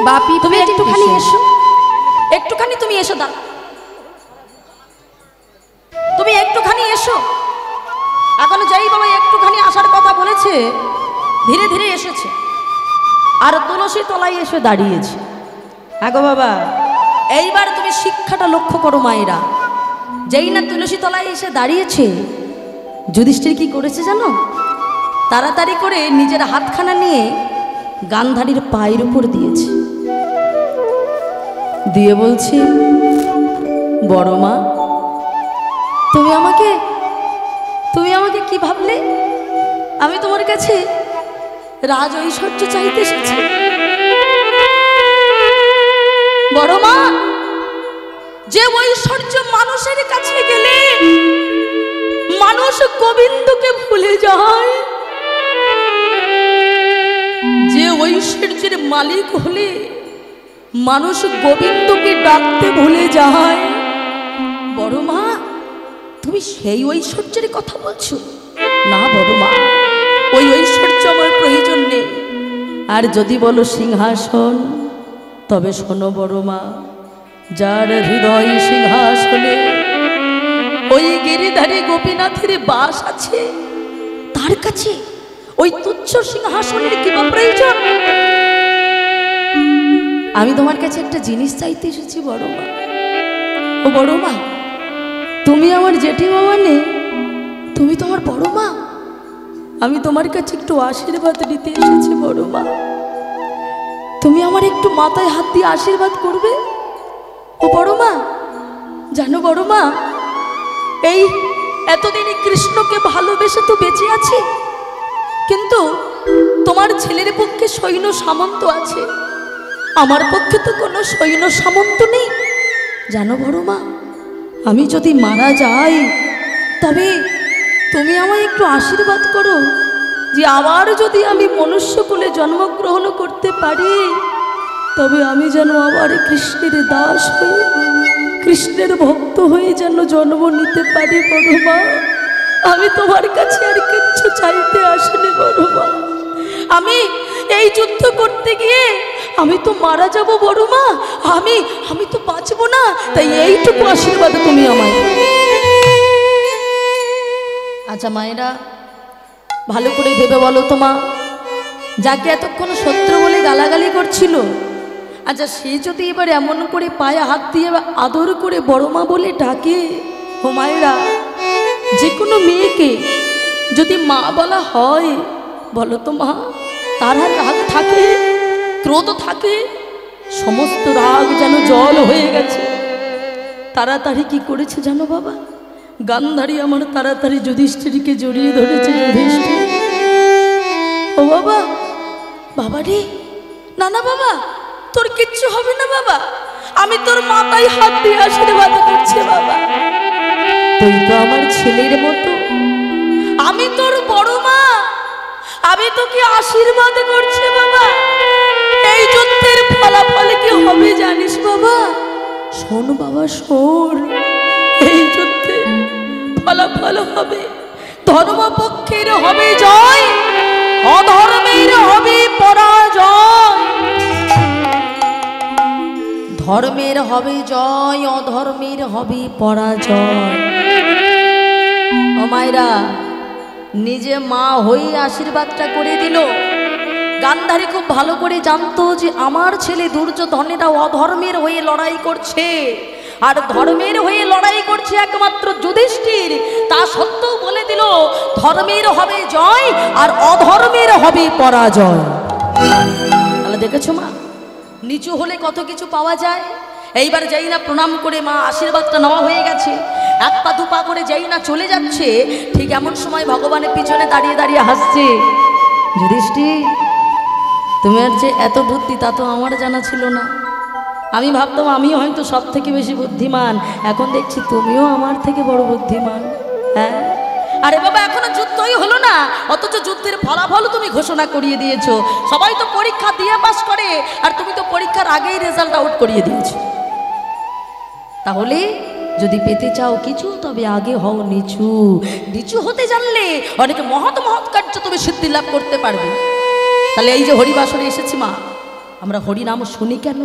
বাপি তুমি একটুখানি এসো, একটুখানি তুমি এসো, দা তুমি একটুখানি এসো। এখনো যাই বাবা একটুখানি আসার কথা বলেছে, ধীরে ধীরে এসেছে আর তুলসী তলায় এসে দাঁড়িয়েছে। আগো বাবা, এইবার তুমি শিক্ষাটা লক্ষ্য করো মায়েরা। যেই না তুলসী তলায় এসে দাঁড়িয়েছে, যুধিষ্ঠির কি করেছে জানো? তাড়াতাড়ি করে নিজের হাতখানা নিয়ে গান্ধারীর পায়ের উপর দিয়েছে, দিয়ে বলছে, বড় মা, তুমি আমাকে কি ভাবলে? আমি তোমার কাছে রাজ ঐশ্বর্য চাইতে এসেছি। বড় মা, যে ঐশ্বর্য মানুষের কাছে গেলে মানুষ গোবিন্দকে ভুলে যায়, যে ঐশ্বর্যের মালিক হলে মানুষ গোবিন্দকে ডাকতে ভুলে যায়, বড় মা তুমি সেই ঐশ্বর্যের কথা বলছো? না বড় মা, ওই ঐশ্বর্য আমার প্রয়োজন নেই। আর যদি বলো সিংহাসন, তবে শোনো বড় মা, যার হৃদয় সিংহাসনে ওই গিরিধারী গোপীনাথের বাস আছে, তার কাছে ওই তুচ্ছ সিংহাসনের কি বা প্রয়োজন? আমি তোমার কাছে একটা জিনিস চাইতে এসেছি বড় মা। ও বড় মা, তুমি আমার জেঠিমা, মানে তুমি তোমার বড় মা। আমি তোমার কাছে একটু আশীর্বাদ নিতে এসেছি বড় মা। তুমি আমার একটু মাথায় হাত দিয়ে আশীর্বাদ করবে? ও বড় মা, জানো বড় মা, এই এতদিনে কৃষ্ণকে ভালোবেসে তো বেঁচে আছি, কিন্তু তোমার ছেলের পক্ষে সৈন্য সামন্ত আছে, আমার পক্ষে তো কোনো সৈন্য সামন্ত নেই। জানো বড় মা, আমি যদি মারা যাই, তবে তুমি আমায় একটু আশীর্বাদ করো যে আবার যদি আমি মনুষ্যকুলে জন্মগ্রহণ করতে পারি, তবে আমি যেন আবার কৃষ্ণের দাস হয়ে, কৃষ্ণের ভক্ত হয়ে যেন জন্ম নিতে পারি বড় মা। আমি তোমার কাছে আর কিচ্ছু চাইতে আসিনি বড় মা। আমি এই যুদ্ধ করতে গিয়ে আমি তো মারা যাব বড় মা, আমি তো বাঁচবো না, তাই এইটুকু আশীর্বাদ তুমি আমায়। আচ্ছা মায়েরা, ভালো করে ভেবে বলো তো মা, যাকে এতক্ষণ শত্রু বলে গালাগালি করছিল, আচ্ছা সে যদি এবার এমন করে পায়ে হাত দিয়ে আদর করে বড় মা বলে ডাকে, ও মায়েরা, যে কোনো মেয়েকে যদি মা বলা হয়, বলো তো মা, তার আর রাগ থাকে, ক্রোধ থাকে? সমস্ত রাগ যেন জল হয়ে গেছে। তাড়াতাড়ি কি করেছে জানো বাবা? গান্ধারী আমার তাড়াতাড়ি যুধিষ্ঠিরকে জড়িয়ে ধরেছে। যুধিষ্ঠির, ও বাবা, বাবা রে, না না বাবা, তোর কিচ্ছু হবে না বাবা, আমি তোর মাথায় হাত দিয়ে আশীর্বাদ করছি বাবা। তুই তো আমার ছেলের মতো, আমি তোর বড় মা, আমি তোকে আশীর্বাদ করছি বাবা। এই যুদ্ধের ফলাফল কি হবে জানিস বাবা? শোন বাবা, শোন, এই যুদ্ধে ফলাফল হবে ধর্মপক্ষের হবে জয়, অধর্মের হবে পরাজয়। ধর্মের হবে জয়, অধর্মের হবে পরাজয়। ও মায়েরা, নিজে মা হয়ে আশীর্বাদটা করে দিল। গান্ধারী খুব ভালো করে জানতো যে আমার ছেলে দুর্যোধনেরা অধর্মের হয়ে লড়াই করছে, আর ধর্মের হয়ে লড়াই করছে একমাত্র যুধিষ্ঠির। তা সত্ত্বেও বলে দিল ধর্মের হবে জয় আর অধর্মের হবে পরাজয়। তাহলে দেখেছো মা, নিচু হলে কত কিছু পাওয়া যায়। এইবার যেই না প্রণাম করে মা আশীর্বাদটা নেওয়া হয়ে গেছে, এক পা দু পা করে যেই না চলে যাচ্ছে, ঠিক এমন সময় ভগবানের পিছনে দাঁড়িয়ে দাঁড়িয়ে হাসছে। যুধিষ্ঠির, তোমার যে এত বুদ্ধি তা তো আমার জানা ছিল না। আমি ভাবতাম আমি হয়তো সব থেকে বেশি বুদ্ধিমান, এখন দেখছি তুমিও আমার থেকে বড় বুদ্ধিমান। হ্যাঁ, আরে বাবা, এখনো যুদ্ধই হলো না, অথচ যুদ্ধের ফলাফল তুমি ঘোষণা করিয়ে দিয়েছো। সবাই তো পরীক্ষা দিয়ে পাস করে, আর তুমি তো পরীক্ষার আগেই রেজাল্ট আউট করিয়ে দিয়েছো। তাহলে যদি পেতে চাও কিছু, তবে আগে হও নিচু। নিচু হতে জানলে অনেকে মহৎ মহৎ কার্য তুমি সিদ্ধি লাভ করতে পারবে। তাহলে এই যে হরিবাসরে এসেছি মা, আমরা হরিনাম শুনি কেন?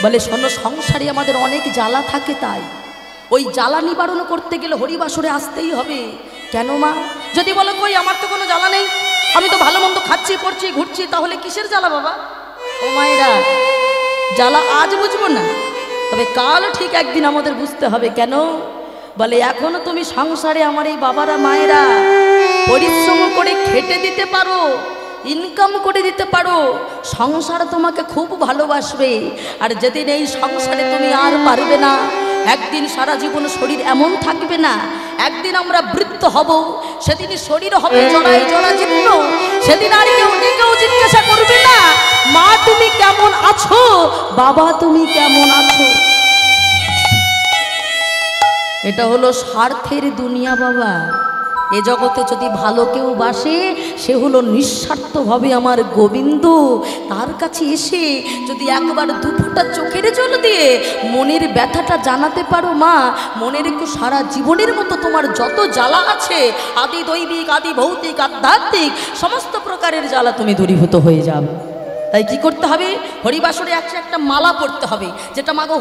বলে শোনো, সংসারে আমাদের অনেক জ্বালা থাকে, তাই ওই জ্বালা নিবারণ করতে গেলে হরিবাসরে আসতেই হবে। কেন মা? যদি বলো কই আমার তো কোনো জ্বালা নেই, আমি তো ভালো মন্দ খাচ্ছি পড়ছি ঘুরছি, তাহলে কিসের জ্বালা বাবা? ও মায়েরা, জ্বালা আজ বুঝবো না, তবে কাল ঠিক একদিন আমাদের বুঝতে হবে। কেন? বলে এখনো তুমি সংসারে আমার এই বাবারা মায়েরা পরিশ্রম করে খেটে দিতে পারো, ইনকাম করে দিতে পারো, সংসার তোমাকে খুব ভালোবাসবে। আর যেদিন এই সংসারে তুমি আর পারবে না, একদিন সারা জীবন শরীর এমন থাকবে না, একদিন আমরা বৃদ্ধ হব, সেদিন শরীর হবে জড়াই জরাজীর্ণ, সেদিন আর কেউ জিজ্ঞাসা করবে না মা তুমি কেমন আছো, বাবা তুমি কেমন আছো। এটা হলো স্বার্থের দুনিয়া বাবা। এ জগতে যদি ভালো কেউ বাসে, সে হলো নিঃস্বার্থভাবে আমার গোবিন্দ। তার কাছে এসে যদি একবার দুফোঁটা চোখের জল দিয়ে মনের ব্যথাটা জানাতে পারো, মা মনে রেখো সারা জীবনের মতো তোমার যত জ্বালা আছে, আদি দৈবিক আদি ভৌতিক আধ্যাত্মিক সমস্ত প্রকারের জ্বালা তুমি দূরীভূত হয়ে যাবে। তাই কি করতে হবে? হরিবাসরে একটা মালা পড়তে হবে, যেটা মাগো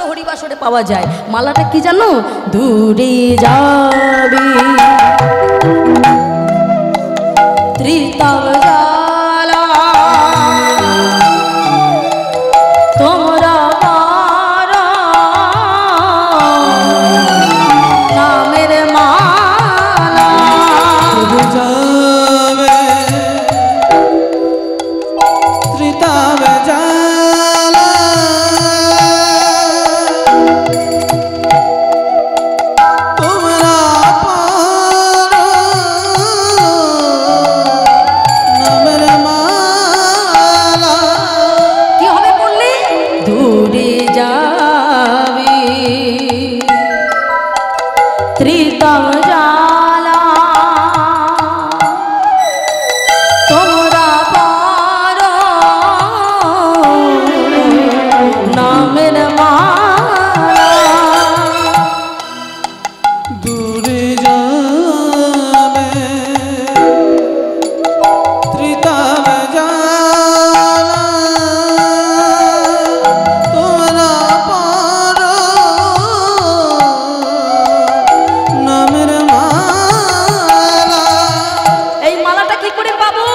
হরিবাসরে পাওয়া যায়। মালাটা কি জানো? দূরে যাবে ত্রিতব জ্বালা তোমরা পারা নামের মালা। ত্রিতব জ্বালা তোমরা পারা নামের মালা। কি হবে বললে? দূরে যাবে ত্রিতব জ্বালা তোমরা পারা নামের মালা। দূরে যাবে ত্রিতব জ্বালা তোমরা পারা নামের মালা। এই মালাটা কি করে পাবো?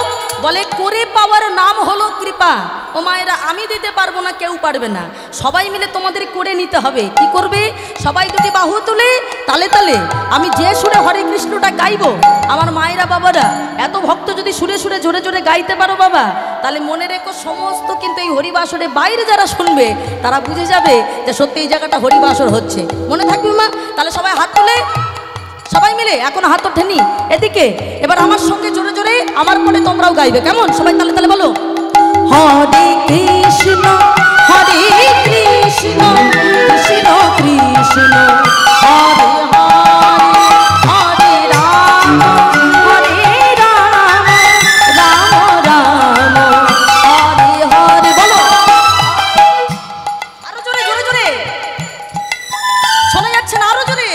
বলে করে পাওয়ার নাম হলো কৃপা। ও মায়েরা, আমি দিতে পারবো না, কেউ পারবে না, সবাই মিলে তোমাদের করে নিতে হবে। কি করবে? সবাই দুটি বাহু তুলে তালে তালে আমি যে সুরে হরে কৃষ্ণটা গাইবো, আমার মায়েরা বাবারা এত ভক্ত যদি সুরে সুরে জোরে জোরে গাইতে পারো বাবা, তাহলে মনে রেখো সমস্ত কিন্তু এই হরিবাসরে বাইরে যারা শুনবে তারা বুঝে যাবে যে সত্যি এই জায়গাটা হরিবাসর হচ্ছে। মনে থাকবে মা? তাহলে সবাই হাত তুলে, সবাই মিলে এখন হাত ওঠেনি এদিকে, এবার আমার সঙ্গে জোরে জোরে আমার পরে তোমরাও গাইবে, কেমন? সবাই তালে তালে বলো, হরে কৃষ্ণ হরে কৃষ্ণ কৃষ্ণ কৃষ্ণ হরে হরে হরে রাম হরে রাম রাম রাম হরে হরে। বলো আরো জোরে, জোরে জোরে শোনা যাচ্ছে না, আরো জোরে।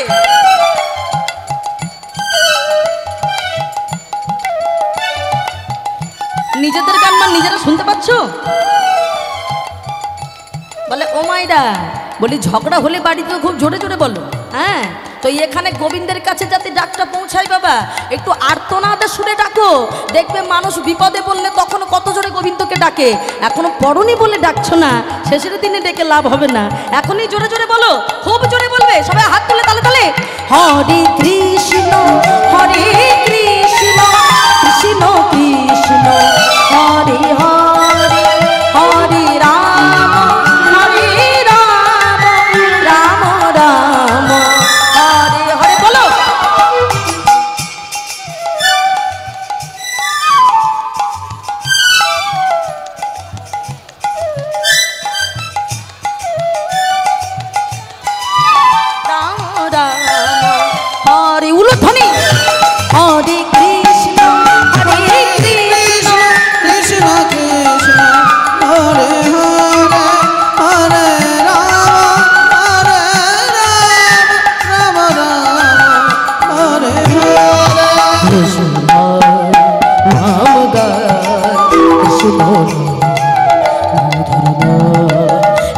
নিজেদের গান মান নিজেরা শুনতে পাচ্ছ? বলে ও মাইরা, বলি ঝগড়া হলে বাড়িতে খুব জোরে জোরে বলো। হ্যাঁ, তো এখানে গোবিন্দের কাছে যাতে ডাকটা পৌঁছায় বাবা, একটু আর্তনাদে সুরে ডাকো, দেখবে মানুষ বিপদে বললে তখন কত জোরে গোবিন্দকে ডাকে। এখনো পড়নি বলে ডাকছো না, শেষের দিনে ডেকে লাভ হবে না, এখনই জোরে জোরে বলো, খুব জোরে বলবে, সবাই হাত তুলে তালে তালে। হরে কৃষ্ণ হরে কৃষ্ণ কৃষ্ণ কৃষ্ণ হরে হরে হরে রাম হরে রাম রাম রাম হরে হরে। বলো রাম রাম হরে উলধ্বনি হরে কৃষ্ণ হরে কৃষ্ণ কৃষ্ণ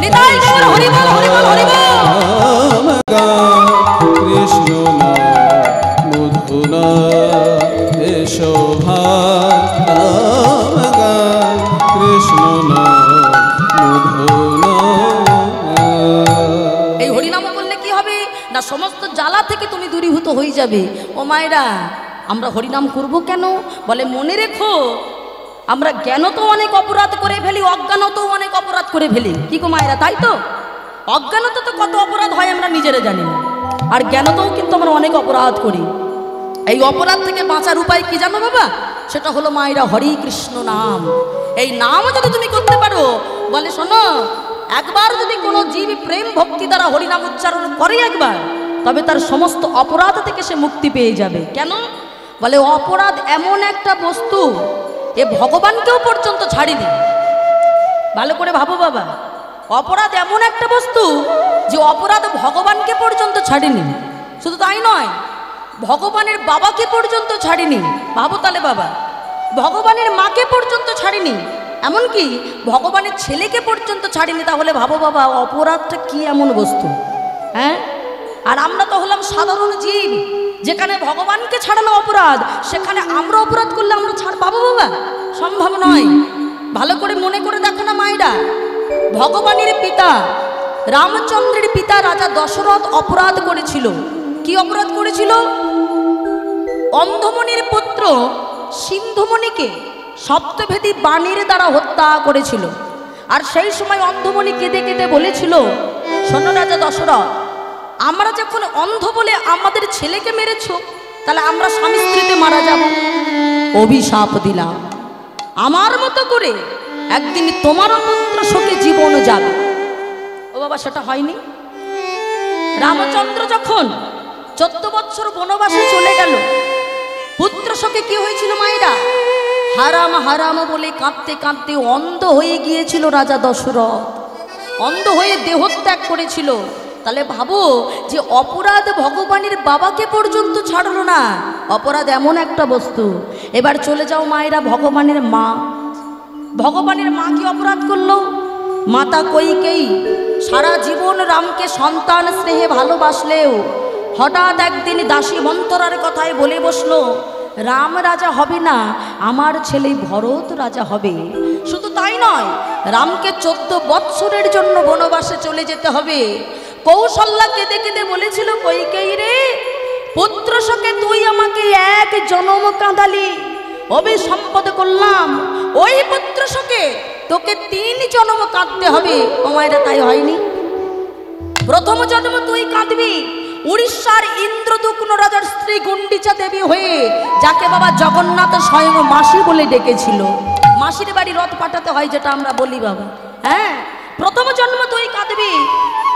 নিতাই গৌর হরি বল হরি বল হরি বল। নাম গান কৃষ্ণ নাম মধু নাম এসো ভাই নাম গান কৃষ্ণ নাম মধু নাম। এই হরিনাম করলে কি হবে না, সমস্ত জ্বালা থেকে তুমি দূরীভূত হয়ে যাবে। ও মায়েরা, আমরা হরিনাম করব কেন? বলে মনে রেখো, আমরা জ্ঞানতেও অনেক অপরাধ করে ফেলি, অজ্ঞানতেও অনেক অপরাধ করে ফেলি। কি গো মায়েরা, তাই তো? অজ্ঞানতে তো কত অপরাধ হয় আমরা নিজেরা জানি না, আর জ্ঞানতেও কিন্তু আমরা অনেক অপরাধ করি। এই অপরাধ থেকে বাঁচার উপায় কি জানো বাবা? সেটা হলো মায়েরা হরি কৃষ্ণ নাম। এই নাম যদি তুমি করতে পারো, বলে শোনো, একবার যদি কোনো জীব প্রেম ভক্তি দ্বারা হরিনাম উচ্চারণ করে একবার, তবে তার সমস্ত অপরাধ থেকে সে মুক্তি পেয়ে যাবে। কেন? বলে অপরাধ এমন একটা বস্তু, এ ভগবানকেও পর্যন্ত ছাড়িনি। ভালো করে ভাবো বাবা, অপরাধ এমন একটা বস্তু যে অপরাধ ভগবানকে পর্যন্ত ছাড়িনি। শুধু তাই নয়, ভগবানের বাবাকে পর্যন্ত ছাড়িনি। ভাবো তাহলে বাবা, ভগবানের মাকে পর্যন্ত ছাড়িনি, এমনকি ভগবানের ছেলেকে পর্যন্ত ছাড়িনি। তাহলে ভাবো বাবা, অপরাধটা কি এমন বস্তু? হ্যাঁ, আর আমরা তো হলাম সাধারণ জীব, যেখানে ভগবানকে ছাড়ানো অপরাধ, সেখানে আমরা অপরাধ করলে আমরা ছাড় পাবো বাবা? সম্ভব নয়। ভালো করে মনে করে দেখো না মায়েরা, ভগবানের পিতা রামচন্দ্রের পিতা রাজা দশরথ অপরাধ করেছিল। কি অপরাধ করেছিল? অন্ধমণির পুত্র সিন্ধুমণিকে সপ্তভেদী বাণীর দ্বারা হত্যা করেছিল। আর সেই সময় অন্ধমণি কেঁদে কেঁদে বলেছিল, শোনো রাজা দশরথ, আমরা যখন অন্ধ বলে আমাদের ছেলেকে মেরেছ, তাহলে আমরা স্বামী স্ত্রীতে মারা যাব। অভিশাপ দিলাম, আমার মতো করে একদিন তোমারও পুত্র শোকে জীবন যাবে। ও বাবা, সেটা হয়নি। রামচন্দ্র যখন 14 বছর বনবাসে চলে গেল, পুত্র শোকে কি হয়েছিল মায়েরা? হারাম হারাম বলে কাঁদতে কাঁদতে অন্ধ হয়ে গিয়েছিল রাজা দশরথ, অন্ধ হয়ে দেহত্যাগ করেছিল। তাহলে ভাবো যে অপরাধ ভগবানের বাবাকে পর্যন্ত ছাড়লো না। অপরাধ এমন একটা বস্তু। এবার চলে যাও মায়েরা ভগবানের মা। ভগবানের মা কি অপরাধ করলো? মাতা কৈকেয়ী সারা জীবন রামকে সন্তান স্নেহে ভালোবাসলেও হঠাৎ একদিন দাসী মন্থরার কথায় বলে বসলো, রাম রাজা হবে না, আমার ছেলে ভরত রাজা হবে। শুধু তাই নয়, রামকে 14 বৎসরের জন্য বনবাসে চলে যেতে হবে। কৌশল্যা কেঁদে কেঁদে বলেছিল, কৈকেয়ী রে, পুত্র শোকে তুই আমাকে এক জনম কাঁদালি, অভিসম্পদ করলাম, ওই পুত্র শোকে তোকে 3 জন্ম কাঁদতে হবে। ও মায়েরা, তাই হয়নি? প্রথম জন্ম তুই কাঁদবি উড়িষ্যার ইন্দ্রদুগ্ন রাজার স্ত্রী গুন্ডিচা দেবী হয়ে, যাকে বাবা জগন্নাথ স্বয়ং মাসি বলে ডেকেছিল। মাসির বাড়ি রথ পাঠাতে হয়, যেটা আমরা বলি বাবা। হ্যাঁ, প্রথম জন্ম তুই কাঁদবি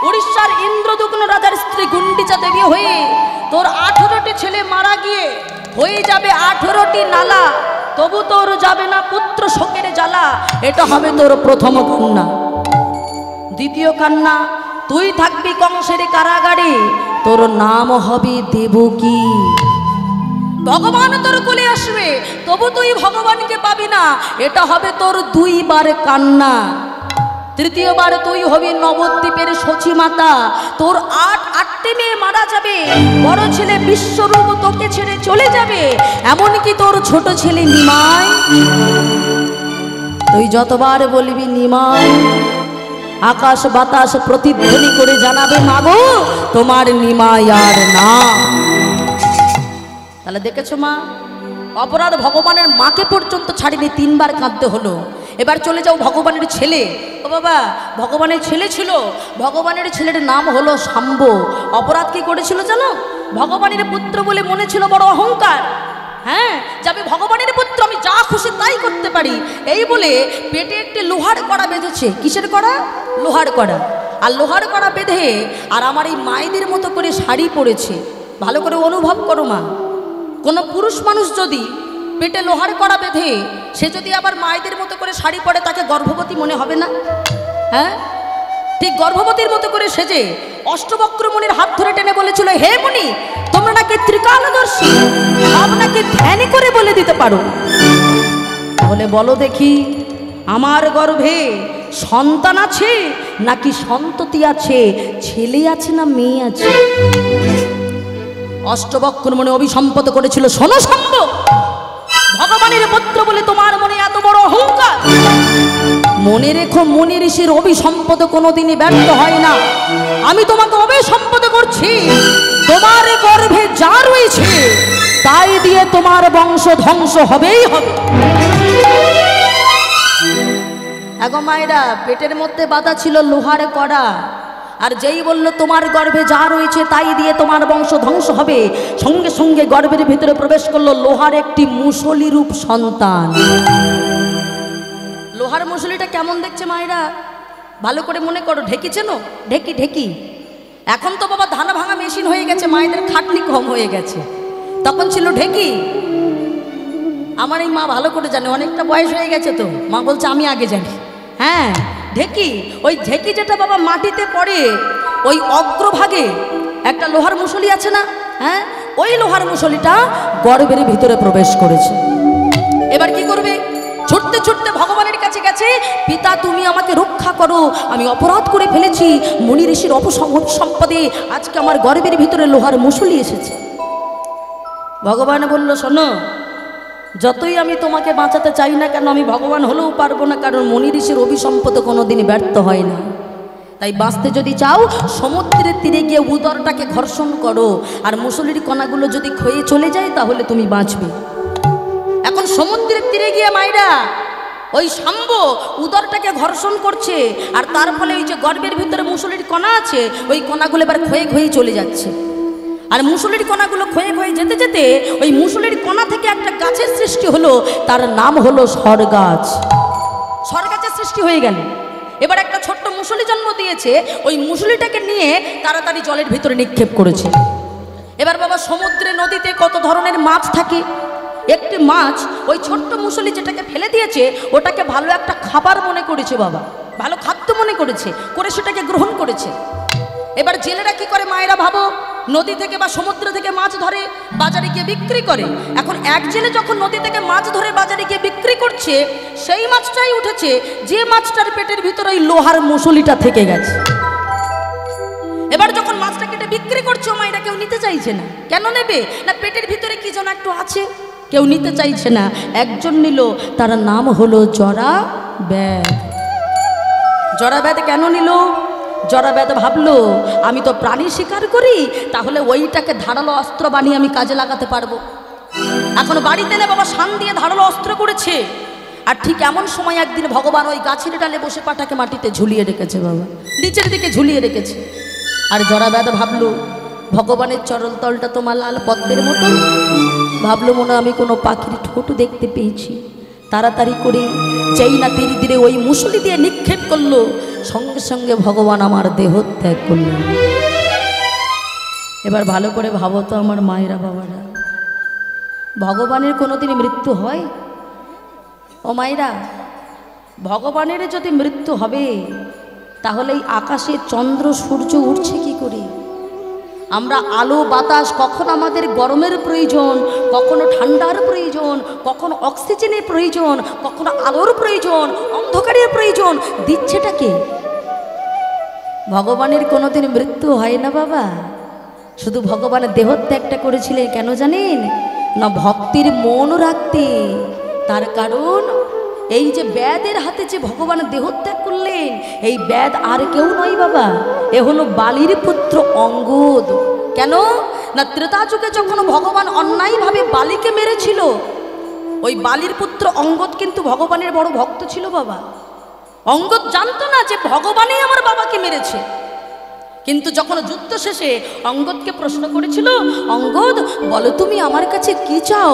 উড়িষ্যার ইন্দ্রদুগ্ন রাজার স্ত্রী গুন্ডিচা দেবী হয়ে। তোর 18টি ছেলে মারা গিয়ে হয়ে যাবে 18টি নালা, তবু তোর যাবে না পুত্র শোকের জ্বালা। এটা হবে তোর প্রথম কান্না। দ্বিতীয় কান্না, তুই থাকবি কংসের কারাগারে, তোর নাম হবে দেবকী। ভগবান তোর কোলে আসবে, তবু তুই ভগবানকে পাবি না। এটা হবে তোর 2 বার কান্না। তৃতীয়বার তুই হবি নবদ্বীপের সচী মাতা, তোর 8টি মেয়ে মারা যাবে, বড় ছেলে বিশ্বরূপ তোকে ছেড়ে চলে যাবে, এমনকি তোর ছোট ছেলে নিমাই। তুই যতবার বলবি নিমাই, আকাশ বাতাস প্রতিধ্বনি করে জানাবে, মাগো তোমার নিমাই আর না। তাহলে দেখেছো মা, অপরাধ ভগবানের মাকে পর্যন্ত ছাড়িনি, 3 বার কাঁদতে হলো। এবার চলে যাও ভগবানের ছেলে। ও বাবা, ভগবানের ছেলে ছিল, ভগবানের ছেলের নাম হলো শাম্ব। অপরাধ কি করেছিল জানো? ভগবানের পুত্র বলে মনে ছিল বড় অহংকার। হ্যাঁ, যাবে ভগবানের পুত্র, আমি যা খুশি তাই করতে পারি, এই বলে পেটে একটি লোহার কড়া বেঁধেছে। কিসের কড়া? লোহার কড়া। আর লোহার কড়া বেঁধে আর আমার এই মায়েদের মতো করে শাড়ি পরেছে। ভালো করে অনুভব করো মা, কোনো পুরুষ মানুষ যদি পেটে লোহার কড়া বেঁধে সে যদি আবার মায়েদের মতো করে শাড়ি পরে, তাকে গর্ভবতী মনে হবে না? হ্যাঁ, ঠিক গর্ভবতীর মতো করে সেজে অষ্টবক্র মুনির হাত ধরে টেনে বলেছিল, হে মুনি, তোমরা নাকি ত্রিকালদর্শী, আপনাকে ধ্যান করে বলে দিতে পারো। তাহলে বলো দেখি, আমার গর্ভে সন্তান আছে নাকি সন্ততি আছে, ছেলে আছে না মেয়ে আছে? অষ্টবক্র মনে অভিসম্পদ করেছিল, শোনো শম্ভ, ভগবানের পুত্র বলে তোমার মনে এত বড় অহংকার। মনে রেখো, মনে ঋষির অভিসম্পদ কোনোদিনই ব্যর্থ হয় না। আমি তোমাকে অভিসম্পদ করছি, তোমার গর্ভে যা রয়েছে তাই দিয়ে তোমার বংশ ধ্বংস হবেই হবে। এখন মায়েরা, পেটের মধ্যে বাঁধা ছিল লোহার কড়া, আর যেই বলল তোমার গর্ভে যা রয়েছে তাই দিয়ে তোমার বংশ ধ্বংস হবে, সঙ্গে সঙ্গে গর্ভের ভিতরে প্রবেশ করলো লোহার একটি মুসলি রূপ সন্তান। লোহার মুসলিটা কেমন দেখছে মায়েরা? ভালো করে মনে করো, ঢেকি চেনো? ঢেকি ঢেকি। এখন তো বাবা ধানা ভাঙা মেশিন হয়ে গেছে, মায়েদের খাটনি কম হয়ে গেছে, তখন ছিল ঢেকি। আমার এই মা ভালো করে জানে, অনেকটা বয়স হয়ে গেছে তো, মা বলছে আমি আগে জানি। হ্যাঁ, ঢেকি। ওই ঢেকি যেটা বাবা মাটিতে পড়ে, ওই অগ্রভাগে একটা লোহার মুসলি আছে না? হ্যাঁ, ওই লোহার মুসলিটা গর্ভের ভিতরে প্রবেশ করেছে। এবার কি করবে? ছুটতে ছুটতে ভগবানের কাছে গেছে, পিতা তুমি আমাকে রক্ষা করো, আমি অপরাধ করে ফেলেছি, মুনি ঋষির অপসম্পদে আজকে আমার গর্ভের ভিতরে লোহার মুসলি এসেছে। ভগবান বলল, শোনো, যতই আমি তোমাকে বাঁচাতে চাই না কেন, আমি ভগবান হলেও পারবো না, কারণ মুনি ঋষির অভিসম্পদ কোনোদিন ব্যর্থ হয় না। তাই বাঁচতে যদি চাও, সমুদ্রের তীরে গিয়ে উদরটাকে ঘর্ষণ করো, আর মুসলির কণাগুলো যদি ক্ষয়ে চলে যায় তাহলে তুমি বাঁচবে। এখন সমুদ্রের তীরে গিয়ে মায়েরা ওই শাম্ব উদরটাকে ঘর্ষণ করছে, আর তার ফলে ওই যে গর্ভের ভিতরে মুসলির কণা আছে, ওই কণাগুলো এবার ক্ষয়ে ক্ষয়ে চলে যাচ্ছে। আর মুসলির কণাগুলো ক্ষয়ে ক্ষয়ে যেতে যেতে ওই মুসলির কণা থেকে একটা গাছের সৃষ্টি হলো, তার নাম হলো সরগাছ। সরগাছের সৃষ্টি হয়ে গেল। এবার একটা ছোট্ট মুসলি জন্ম দিয়েছে, ওই মুসলিটাকে নিয়ে তাড়াতাড়ি জলের ভিতরে নিক্ষেপ করেছে। এবার বাবা সমুদ্রে নদীতে কত ধরনের মাছ থাকে, একটি মাছ ওই ছোট্ট মুসলি যেটাকে ফেলে দিয়েছে ওটাকে ভালো একটা খাবার মনে করেছে বাবা, ভালো খাদ্য মনে করেছে, করে সেটাকে গ্রহণ করেছে। এবার জেলেরা কি করে মায়েরা ভাবো, নদী থেকে বা সমুদ্র থেকে মাছ ধরে বাজারে গিয়ে বিক্রি করে। এখন এক জেলে যখন নদী থেকে মাছ ধরে বাজারে গিয়ে বিক্রি করছে, সেই মাছটাই উঠেছে যে মাছটার পেটের ভিতরে ওই লোহার মুসলিটা থেকে গেছে। এবার যখন মাছটা কেটে বিক্রি করছে, মায়েরা কেউ নিতে চাইছে না। কেন নেবে না? পেটের ভিতরে কি যেন একটু আছে, কেউ নিতে চাইছে না। একজন নিল, তার নাম হলো জরাব্যাধ। জরাব্যাধ কেন নিল? জরাব্যাধ ভাবলো, আমি তো প্রাণী শিকার করি, তাহলে ওইটাকে ধারালো অস্ত্র বানিয়ে আমি কাজে লাগাতে পারবো। এখন বাড়িতে এলে বাবা শান দিয়ে ধারালো অস্ত্র করেছে। আর ঠিক এমন সময় একদিন ভগবান ওই গাছের ডালে বসে পাটাকে মাটিতে ঝুলিয়ে রেখেছে বাবা, নিচের দিকে ঝুলিয়ে রেখেছে। আর জরাব্যাধ ভাবলো, ভগবানের চরণতলটা তোমার লাল পদ্মের মতো, ভাবলো মনে আমি কোনো পাখির ঠোঁট দেখতে পেয়েছি। তাড়াতাড়ি করে যেই না ধীরে ধীরে ওই মুসলি দিয়ে নিক্ষেপ করলো, সঙ্গে সঙ্গে ভগবান আমার দেহ ত্যাগ করলেন। এবার ভালো করে ভাবো তো আমার মায়েরা বাবারা, ভগবানের কোনোদিন মৃত্যু হয়? ও মায়েরা, ভগবানের যদি মৃত্যু হবে তাহলে এই আকাশে চন্দ্র সূর্য উঠছে কি করে? আমরা আলো বাতাস, কখন আমাদের গরমের প্রয়োজন, কখনো ঠান্ডার প্রয়োজন, কখনো অক্সিজেনের প্রয়োজন, কখনো আলোর প্রয়োজন, অন্ধকারের প্রয়োজন, দিচ্ছেটা কে? ভগবানের কোনোদিন মৃত্যু হয় না বাবা। শুধু ভগবানের দেহত্যাগটা করেছিলেন কেন জানেন? না ভক্তির মন রাখতে। তার কারণ এই যে ব্যাধের হাতে যে ভগবান দেহত্যাগ করলেন, এই ব্যাধ আর কেউ নয় বাবা, এ হলো বালির পুত্র অঙ্গদ। কেন না ত্রেতা যুগে যখন ভগবান অন্যায়ভাবে বালিকে মেরেছিল, ওই বালির পুত্র অঙ্গদ কিন্তু ভগবানের বড় ভক্ত ছিল বাবা। অঙ্গদ জানতো না যে ভগবানই আমার বাবাকে মেরেছে, কিন্তু যখন যুদ্ধ শেষে অঙ্গদকে প্রশ্ন করেছিল, অঙ্গদ বলো তুমি আমার কাছে কি চাও,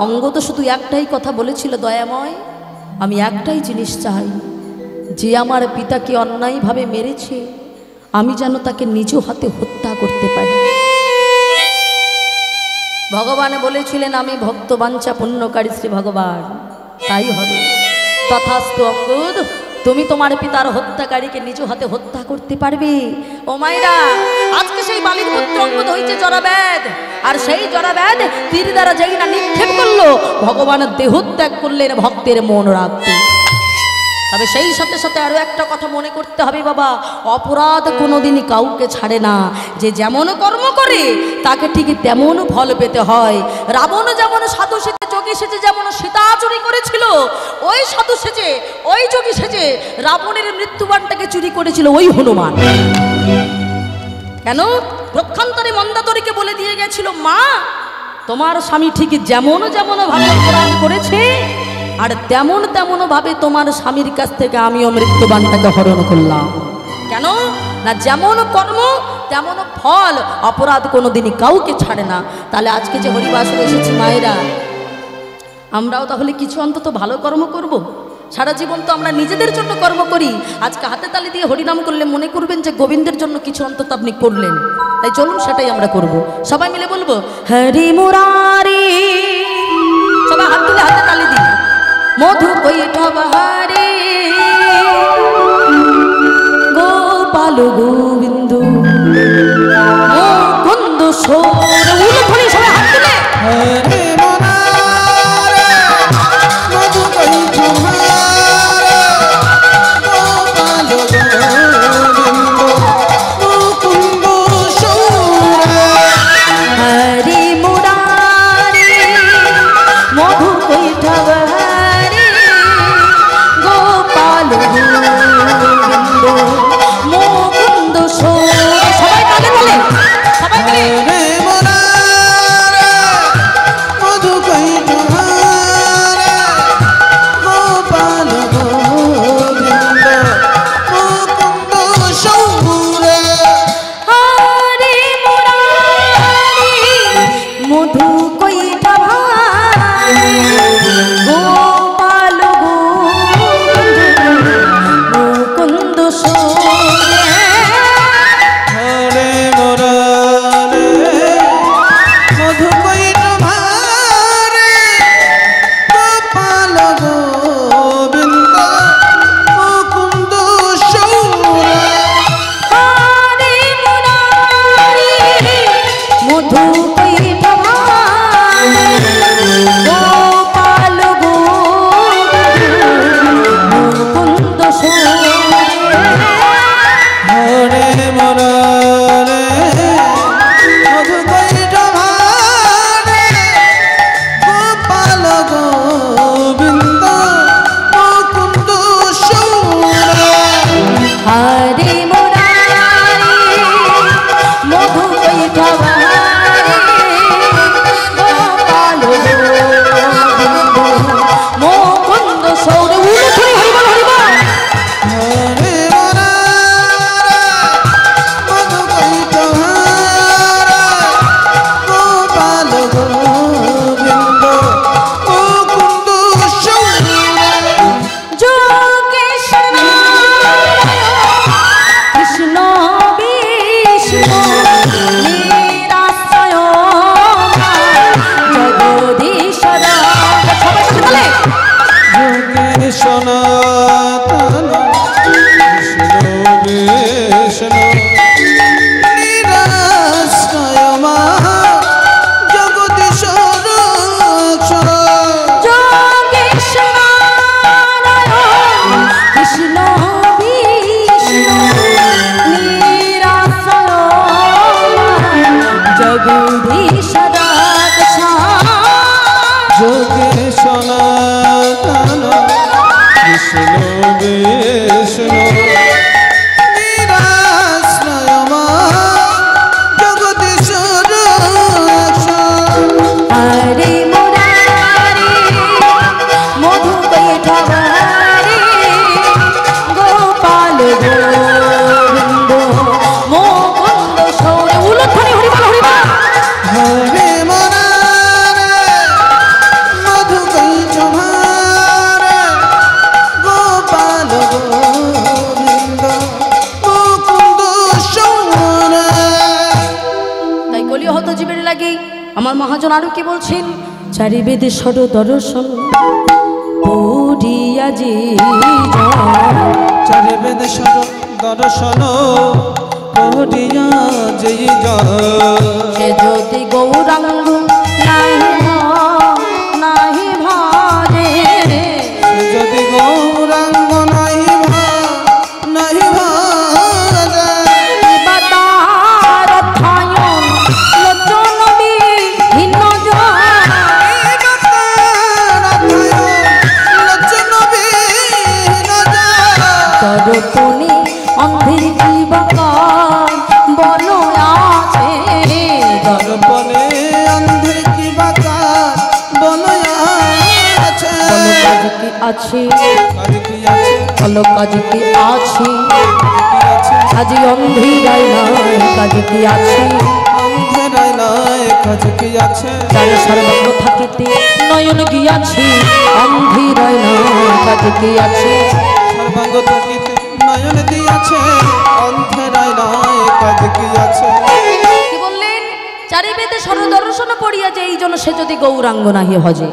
অঙ্গদ শুধু একটাই কথা বলেছিল, দয়াময় আমি একটাই জিনিস চাই, যে আমার পিতাকে অন্যায়ভাবে মেরেছে আমি যেন তাকে নিজ হাতে হত্যা করতে পারি। ভগবান বলেছিলেন আমি ভক্ত বাঞ্ছা পুণ্যকারী শ্রী ভগবান, তাই হবে। তথাস্তু অঙ্গদ, তুমি তোমার পিতার হত্যাকারীকে নিজ হাতে হত্যা করতে পারবে। ও মায়েরা, আজকে সেই বালির পুত্র অঙ্গদ হয়েছে জরাব্যাধ, আর সেই জরাব্যাধ তীর দ্বারা যেই না নিক্ষেপ করলো, ভগবান দেহত্যাগ করলেন ভক্তের মন রাখতে। তবে সেই সাথে সাথে আরো একটা কথা মনে করতে হবে বাবা, অপরাধ কোনোদিনই কাউকে ছাড়ে না। যে যেমন কর্ম করে তাকে ঠিক তেমন ফল পেতে হয়। রাবণ যেমন সাধু সেজে যোগী সেজে যেমন সীতা চুরি করেছিল, ওই সাধু সেজে ওই যোগী সেজে রাবণের মৃত্যুবাণটাকে চুরি করেছিল ওই হনুমান। কেন? প্রক্ষান্তরে মন্দাতরীকে বলে দিয়ে গেছিল, মা তোমার স্বামী ঠিক যেমন যেমন ভাবে অপরাধ করেছে আর তেমন তেমন ভাবে তোমার স্বামীর কাছ থেকে আমিও মৃত্যুবাণটাকে হরণ করলাম। কেন না? যেমন কর্ম তেমন ফল, অপরাধ কোনোদিনই কাউকে ছাড়ে না। তাহলে আজকে যে হরিবাসরে এসেছি মায়েরা, আমরাও তাহলে কিছু অন্তত ভালো কর্ম করব। সারা জীবন তো আমরা নিজেদের জন্য কর্ম করি, আজকে হাতে তালি দিয়ে হরিনাম করলে মনে করবেন যে গোবিন্দের জন্য কিছু অন্তত আপনি করলেন। তাই চলুন সেটাই আমরা করব। সবাই মিলে বলবো হরি মুরারি, সবাই হাত তুলে হাতে তালি দিই। মধু কৈঠব হরে গোপাল গোবিন্দ মুকুন্দ সোর, উলুধ্বনি সবাই হাত তুলে। হরে মুরারে মধু কৈঠব হরে গোপাল গোবিন্দ মুকুন্দ সোরে। হরি মুরারি মধু কৈঠব হরে গোপাল গোবিন্দ মুকুন্দ সোর। সবাই তালে তালে, সবাই মিলে। হরে মুরারে মধু কৈঠব হরে গোপাল গোবিন্দ মুকুন্দ সোরে। হরি মুরারি মধু কৈঠব হরে গোপাল গোবিন্দ মুকুন্দ সোরে। হরে মুরারে মধু কৈঠব হরে গোপাল গোবিন্দ মুকুন্দ সোরে। হরি মুরারি মধু কৈঠব হরে গোপাল গোবিন্দ মুকুন্দ সোরে। হরে মুরারে মধু কৈঠব হরে গোপাল গোবিন্দ মুকুন্দ সোরে। হরি মুরারি মধু কৈঠব হরে গোপাল গোবিন্দ মুকুন্দ সোরে। উলুধ্বনি হরিবল হরিবল। হরে মুরারে মধু কৈঠব হরে গোপাল গোবিন্দ মুকুন্দ সোরে। যোগেশ্বর কৃষ্ণ বিষ্ণু নিরাশ্রয় জগদীশ্বর। সবাই তালে তালে। যোগে সনাতন কৃষ্ণ বিষ্ণু নিরাশ্রয় মহা জগদীশ্বর অক্ষর। যোগেশ্বর কৃষ্ণ বিষ্ণু নিরাশ্রয় জগদীশ্বর। যোগে সনাতন কৃষ্ণ বিষ্ণু নিরাশ্রয় মহা জগদীশ্বর অক্ষর। হরি মুরারি মধু কৈঠব হরে গোপাল গোবিন্দ মুকুন্দ সোরে। উলুধ্বনি হরিবল হরিবল। হরে মুরারে মধু কৈঠব হরে গোপাল গোবিন্দ মুকুন্দ সোরে। তাই কলি হত জীবের লাগে আমার মহাজন আরো কি বলছেন? চারি বেদে সর দর্শন পড়িয়া যে চারি বেদ দর্শন পড়িয়া যেই সে যদি গৌরাঙ্গ নাহি ভারে, যদি গৌরাঙ্গ নাই আছি কাজ কি আছে বলো কাজ কি আছি কি আছে আজি অন্ধেরাই নাই কাজ কি আছি অন্ধেরায় নাই কাজ কি আছে যার সর্বঙ্গ থাকিতে নয়ন গিয়াছি অন্ধেরাই নাই কাজ কি আছে সর্বাঙ্গ থাকিতে নয়ন দিয়াছে অন্ধেরায় নাই কাজ কি আছে কি বললেন চারি বেদে সর্বদর্শন পড়িয়া যে এই জন্য সে যদি গৌরাঙ্গ নাহি ভজে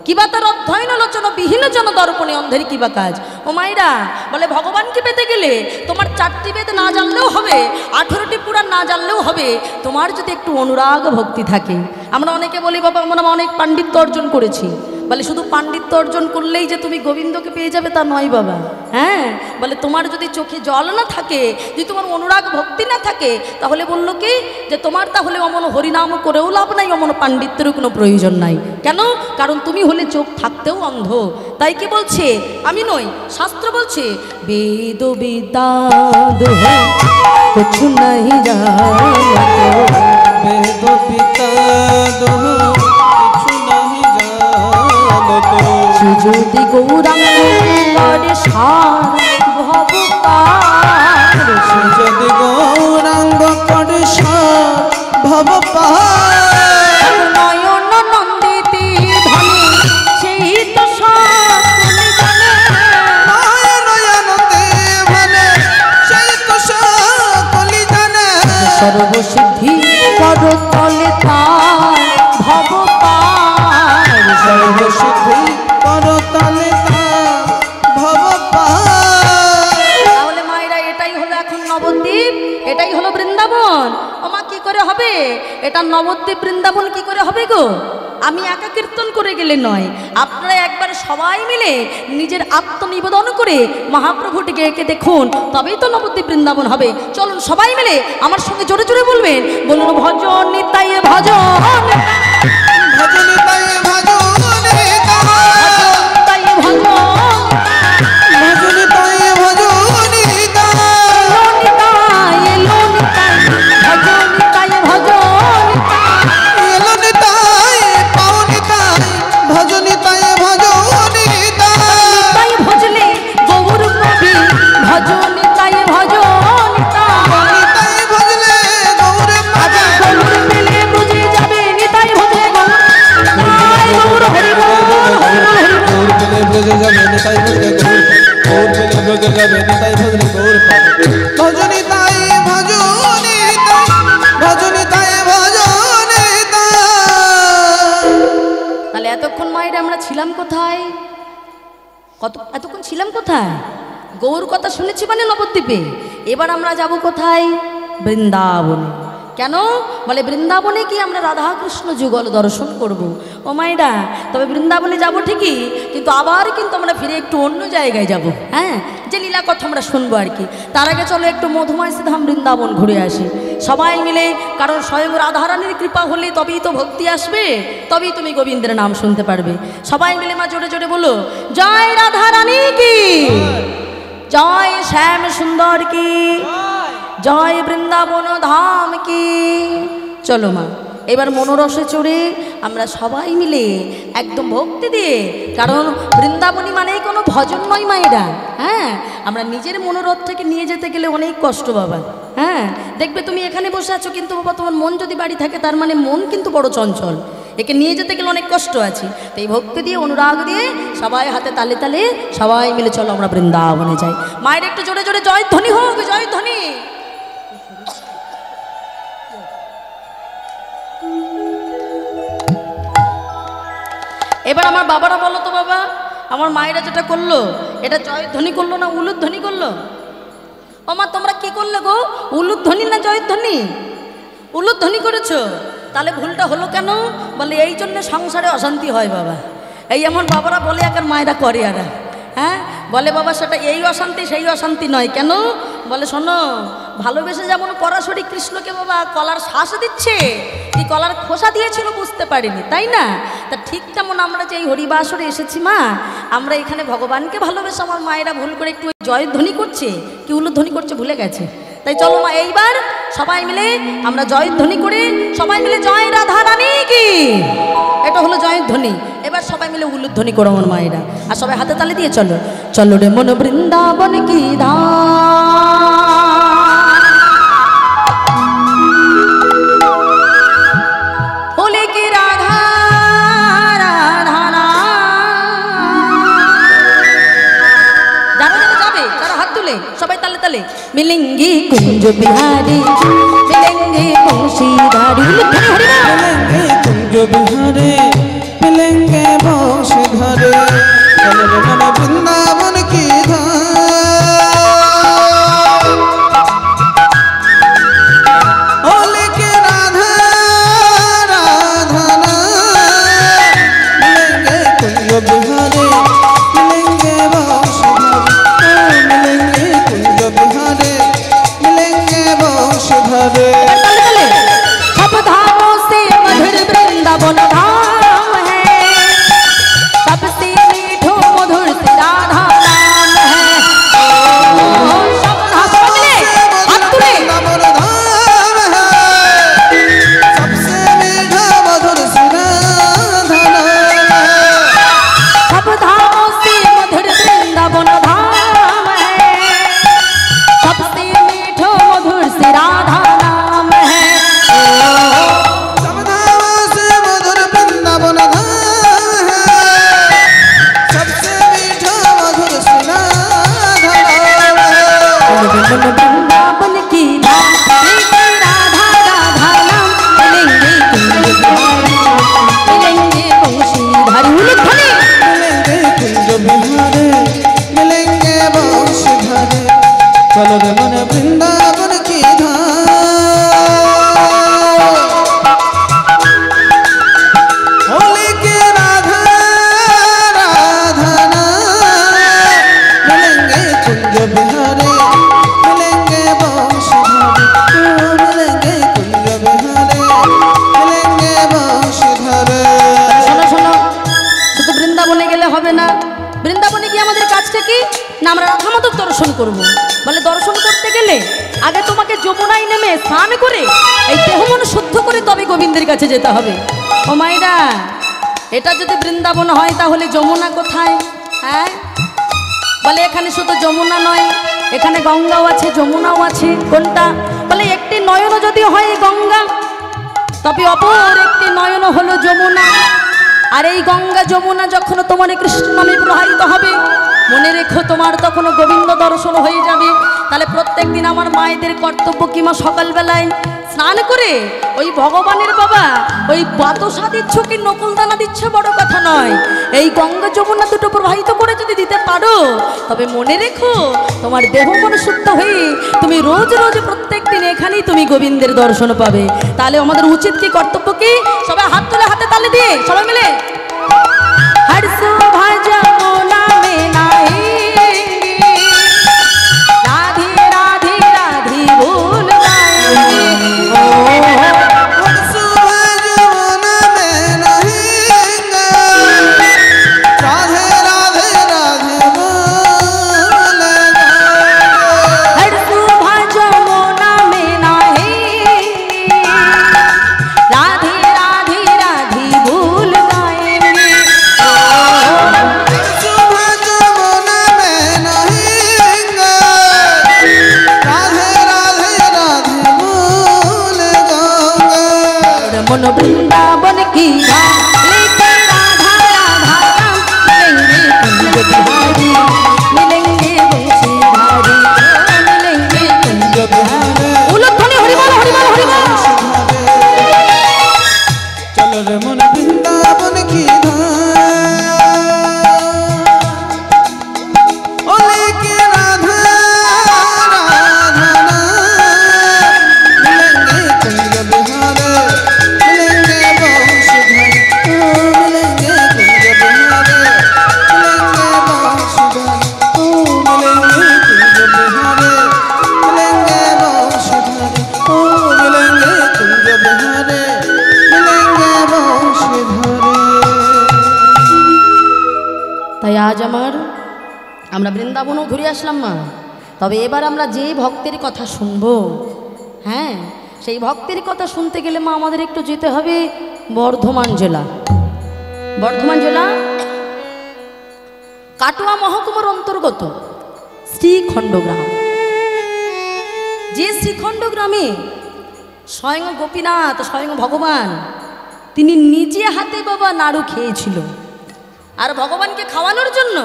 কিবা তার অধ্যয়ন আলোচনা বিহীন জন দর্পণে অন্ধের কিবা কাজ ও মাইরা বলে ভগবানকে পেতে গেলে তোমার 4টি বেদ না জানলেও হবে 18টি পুরাণ না জানলেও হবে তোমার যদি একটু অনুরাগ ভক্তি থাকে আমরা অনেকে বলি বাবা আমরা অনেক পাণ্ডিত্য অর্জন করেছি বলে শুধু পাণ্ডিত্য অর্জন করলেই যে তুমি গোবিন্দকে পেয়ে যাবে তা নয় বাবা হ্যাঁ বলে তোমার যদি চোখে জল না থাকে যদি তোমার অনুরাগ ভক্তি না থাকে তাহলে বললো কি যে তোমার তাহলে অমন হরিনাম করেও লাভ নাই অমন পাণ্ডিত্যেরও কোনো প্রয়োজন নাই কেন কারণ তুমি হলে চোখ থাকতেও অন্ধ তাই কি বলছে আমি নই শাস্ত্র বলছে বেদ বিদ্যা কিছু নাই বেদ পিতা দোহ কিছু নাহি জানত যদি গৌরাঙ্গ করে সার ভবতার যদি গৌরাঙ্গ করে ভব পার নয়ন নন্দিতে ধনে সেই তো সকলে জানে নয়নতে মানে সেই তো সকলি জানে সর্বসিদ্ধি করতলে তার ভবতার সর্বসিদ্ধি করতলে তার ভব পার তাহলে মায়েরা এটাই হলো এখন নবদ্বীপ এটাই হলো বৃন্দাবন ওমা কি করে হবে এটা নবদ্বীপ বৃন্দাবন কি করে হবে গো আমি একা কীর্তন করে গেলে নয় আপনারা একবার সবাই মিলে নিজের আত্মনিবেদন করে মহাপ্রভুটিকে এঁকে দেখুন তবেই তো নবদ্বীপ বৃন্দাবন হবে চলুন সবাই মিলে আমার সঙ্গে জোরে জোরে বলবেন বলুন ভজন নিতাই ভজন ভজনি তাই ভজনে তাই ভজন ভজনি তাই ভজনি নিতাই এলো নিতাই ভজন নিতাই ভজন এলনি তাই পাওনি তাই ভজনি তাই ভজনি তাই ভজলে গৌর কবি ভজন তাই ভজন তাই ভজলে গৌরে পাবে গৌর মেলে বুঝে যাবে নিতাই ভজে গৌর হরি বল হরি বল হরি বল গৌর পেলে ব্রজে যাবে নিতাই ভজলে গৌর গৌর পেলে ব্রজে যাবে নিতাই ভজলে গৌর পাবে ভজনি তাই ভজনি তাই ভজনি তাই ভজনি তাহলে এতক্ষণ মায়ের আমরা ছিলাম কোথায় এতক্ষণ ছিলাম কোথায় গৌর কথা শুনেছি মানে নবদ্বীপে এবার আমরা যাব কোথায় বৃন্দাবনে কেন বলে বৃন্দাবনে কি আমরা রাধাকৃষ্ণ যুগল দর্শন করব ও মায়েরা তবে বৃন্দাবনে যাব ঠিকই কিন্তু আবার কিন্তু আমরা ফিরে একটু অন্য জায়গায় যাব হ্যাঁ যে লীলা কথা আমরা শুনবো আর কি তার আগে চলো একটু মধুমাইসি ধাম বৃন্দাবন ঘুরে আসি সবাই মিলে কারণ স্বয়ং রাধারানীর কৃপা হলে তবেই তো ভক্তি আসবে তবেই তুমি গোবিন্দের নাম শুনতে পারবে সবাই মিলে মা জোরে জোরে বলো জয় রাধারানী কি জয় শ্যাম সুন্দর কি জয় বৃন্দাবন ধাম কি চলো মা এবার মনোরসে চড়ে আমরা সবাই মিলে একদম ভক্তি দিয়ে কারণ বৃন্দাবনী মানেই কোনো ভজন নয় মায়েরা হ্যাঁ আমরা নিজের মনোরথ থেকে নিয়ে যেতে গেলে অনেক কষ্ট বাবা হ্যাঁ দেখবে তুমি এখানে বসে আছো কিন্তু বাবা তোমার মন যদি বাড়ি থাকে তার মানে মন কিন্তু বড় চঞ্চল একে নিয়ে যেতে গেলে অনেক কষ্ট আছে তো এই ভক্তি দিয়ে অনুরাগ দিয়ে সবাই হাতে তালে তালে সবাই মিলে চলো আমরা বৃন্দাবনে যাই মায়ের একটু জোরে জোরে জয় ধ্বনি হোক জয় ধ্বনি এবার আমার বাবারা বলো তো বাবা আমার মায়েরা যেটা করলো এটা জয়ধ্বনি করলো না উলুধ্বনি করলো ও মা তোমরা কি করলে গো উলুধ্বনি না জয়ধ্বনি উলুধ্বনি করেছো তাহলে ভুলটা হলো কেন বলে এই জন্য সংসারে অশান্তি হয় বাবা এই এমন বাবারা বলে আর মায়েরা করে আর হ্যাঁ বলে বাবা সেটা এই অশান্তি সেই অশান্তি নয় কেন বলে শোনো ভালোবেসে যেমন পরাশরী কৃষ্ণকে বাবা কলার শ্বাস দিচ্ছে কি কলার খোসা দিয়েছিল বুঝতে পারিনি তাই না তা ঠিক তেমন আমরা যে এই হরিবাসরে এসেছি মা আমরা এখানে ভগবানকে ভালোবেসে আমার মায়েরা ভুল করে একটু জয়ধ্বনি করছে কি উলুধ্বনি করছে ভুলে গেছে তাই চলো মা এইবার সবাই মিলে আমরা জয়ধ্বনি করি, সবাই মিলে জয় রাধা রানী কি, এটা হলো জয়ধ্বনি। এবার সবাই মিলে উলুধ্বনি করো আমার মায়েরা, আর সবাই হাতে তালি দিয়ে চলো, চলো রে মন বৃন্দাবন কি বলে কি রাধা রাধা না। যারা যারা যাবে তারা হাত তুলে সবাই তালে তালে, মিলেঙ্গে কুঞ্জ বিহারি মিলেঙ্গে বংশীধারী, मिलेंगे कुंज बिहारे मिलेंगे बंशीधरे, चलो रे मन वृंदावन की धार। होली के राधा राधा ना, मिलेंगे कुंज बिहारे मिलेंगे बंशीधरे, मिलेंगे कुंज बिहारे मिलेंगे बंशीधरे। सब धामों से मधुर वृंदावन धाम है, सबसे मीठो मधुर से राधा नाम है। सब धामों में हाथ तुले, सबसे मीठा मधुर से राधा नाम है। सब धामों से मधुर वृंदावन धाम है, सबसे मीठो मधुर से राधा नाम है। सब धामों से मधुर वृंदावन धाम है, सबसे मीठा मधुर से राधा नाम है। मन वृंदावन की धाम लेके राधा राधा नाम, मिलेंगे कुंज बिहारी मिलेंगे बंशीधारी, उलूध्वनि मिलेंगे कुंज बिहारे मिलेंगे बंशीधरे, चलो रे मन वृंदावन की धार। होली के राधा राधा ना, मिलेंगे कुंज बिहारे मिलेंगे बंशीधरे, मिलेंगे कुंज बिहारे मिलेंगे बंशीधरे। শোনো শোনো, শুধু বৃন্দাবনে গেলে হবে না। বৃন্দাবনে গিয়ে আমাদের কাজটা কি না, আমরা রাধা মাধব দর্শন করব। বলে দর্শন করতে গেলে আগে তোমাকে যমুনায় নেমে স্নান করে এই দেহ মন শুদ্ধ করে তবে গোবিন্দের কাছে যেতে হবে। ও মায়েরা, এটা যদি বৃন্দাবন হয় তাহলে যমুনা কোথায়? হ্যাঁ, বলে এখানে শুধু যমুনা নয়, এখানে গঙ্গাও আছে যমুনাও আছে। কোনটা? বলে একটি নয়ন যদি হয় গঙ্গা, তবে অপর একটি নয়ন হলো যমুনা। আর এই গঙ্গা যমুনা যখন তোমার কৃষ্ণ নামে প্রবাহিত হবে, মনে রেখো তোমার তখন গোবিন্দ দর্শন হয়ে যাবে। তাহলে প্রত্যেক দিন আমার মায়েদের কর্তব্য কিমা সকালবেলায় স্নান করে ওই ভগবানের বাবা ওই বাতাসা দিচ্ছ কি নকুল দানা দিচ্ছে বড় কথা নয়, এই গঙ্গা যমুনা দুটো প্রবাহিত করে যদি দিতে পারো, তবে মনে রেখো তোমার দেহ মন শুদ্ধ হয়ে তুমি রোজ রোজ প্রত্যেক দিন এখানেই তুমি গোবিন্দের দর্শন পাবে। তাহলে আমাদের উচিত কি, কর্তব্য কি? সবাই হাত তুলে হাতে তালে দিয়ে সবাই মিলে हर शोभा जमुना में नाएंगे, राधे राधे राधे बोल गाएंगे। हर सुबह जमुना में नहाएंगे, राधे राधे राधे बोले गाएंगे। हर शोभा जमुना में नाएंगे, राधे राधे राधे बोल गाएंगे। सुबह जमुना में नहाएंगे, राधे राधे राधे बोले गाएंगे। मन वृंदावन की धाम लेकर राधा राधा नाम, मिलेंगे कुंज बिहारी मिलेंगे बंशीधारी, मिलेंगे कुंज बिहारी। उलूध्वनि हरिबोल हरिबोल हरिबोल। चलो रे मन वृंदावन की धार। होली के राधा राधा ना, मिलेंगे कुंज बिहारे मिलेंगे बंशीधरे, मिलेंगे कुंज बिहारे मिलेंगे बंशीधरे, मिलेंगे कुंज बिहारे मिलेंगे बंशीधरे, मिलेंगे कुंज बिहारे मिलेंगे बंशीधरे। তাই আজ আমরা বৃন্দাবনও ঘুরে আসলাম মা। তবে এবার আমরা যে ভক্তের কথা শুনব, হ্যাঁ, সেই ভক্তের কথা শুনতে গেলে মা আমাদের একটু যেতে হবে বর্ধমান জেলা। বর্ধমান জেলা কাটোয়া মহকুমার অন্তর্গত শ্রীখণ্ড গ্রাম। যে শ্রীখণ্ড গ্রামে স্বয়ং গোপীনাথ, স্বয়ং ভগবান তিনি নিজে হাতে বাবা নাড়ু খেয়েছিল, আর ভগবানকে খাওয়ানোর জন্য